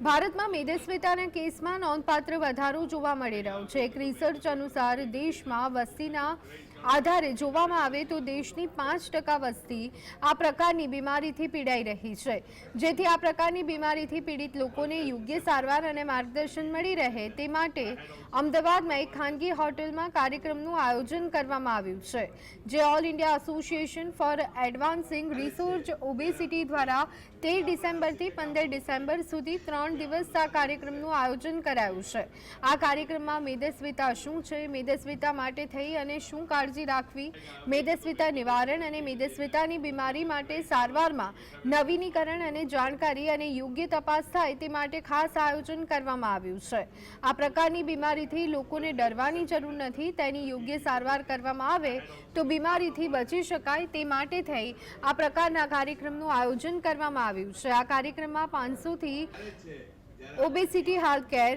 ભારતમાં મેદસ્વીતાના કેસમાં નોંધપાત્ર વધારો જોવા મળી રહ્યો છે। એક રિસર્ચ અનુસાર દેશમાં વસ્તીના આધારે જોવામાં આવે તો દેશની 5% વસ્તી આ પ્રકારની બીમારીથી પીડાઈ રહી છે, જેથી આ પ્રકારની બીમારીથી પીડિત લોકોને યોગ્ય સારવાર અને માર્ગદર્શન મળી રહે તે માટે અમદાવાદમાં એક ખાનગી હોટલમાં કાર્યક્રમનું આયોજન કરવામાં આવ્યું છે, જે all India association four એડવાન્સિંગ research obesity દ્વારા 13 ડિસેમ્બરથી 15 ડિસેમ્બર સુધી 3 દિવસ આ કાર્યક્રમનું આયોજન કરાયું છે। આ કાર્યક્રમમાં મેદસ્વીતા શું છે, મેદસ્વીતા માટે થઈ અને શું કાળજી રાખવી, મેદસ્વીતા નિવારણ અને મેદસ્વીતાની બીમારી માટે સારવારમાં નવીનીકરણ અને જાણકારી અને યોગ્ય તપાસ થાય તે માટે ખાસ આયોજન કરવામાં આવ્યું છે। આ પ્રકારની બીમારીથી લોકોને ડરવાની જરૂર નથી, તેની યોગ્ય સારવાર કરવામાં આવે તો બીમારીથી બચી શકાય તે માટે થઈ આ પ્રકારના કાર્યક્રમનું આયોજન કરવામાં આવ્યું છે। આ કાર્યક્રમમાં 500થી ઓબેસિટી હેલ્થ કેર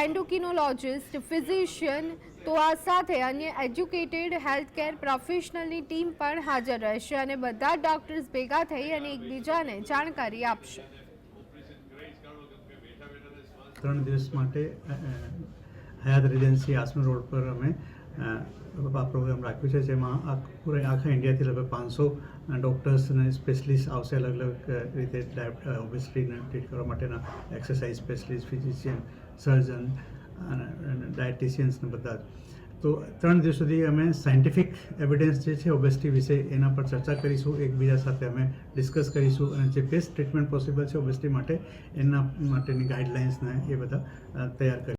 એન્ડોક્રિનોલોજિસ્ટ, ફિઝિશિયન તો આ સાથે અન્ય એજ્યુકેટેડ હેલ્થ કેર પ્રોફેશનલની ટીમ પણ હાજર રહેશે અને બધા ડોક્ટર્સ ભેગા થઈ અને એકબીજાને જાણકારી આપશે। 3 દિવસ માટે હયાત રેજન્સી આસનો રોડ પર અમે આ પ્રોગ્રામ રાખ્યો છે, જેમાં આખા ઇન્ડિયાથી લગભગ 500 ડૉક્ટર્સ અને સ્પેશિલિસ્ટ આવશે, અલગ અલગ રીતે ઓબેસિટીને ટ્રીટ કરવા માટેના એક્સરસાઇઝ સ્પેશિલિસ્ટ, ફિઝિશિયન, સર્જન અને ડાયટિશિયન્સને બધા। તો 3 દિવસ સુધી અમે સાયન્ટિફિક એવિડન્સ જે છે ઓબેસિટી વિશે એના પર ચર્ચા કરીશું, એકબીજા સાથે અમે ડિસ્કસ કરીશું અને જે બેસ્ટ ટ્રીટમેન્ટ પોસિબલ છે ઓબેસિટી માટે એના માટેની ગાઈડલાઇન્સને એ બધા તૈયાર કરીશું।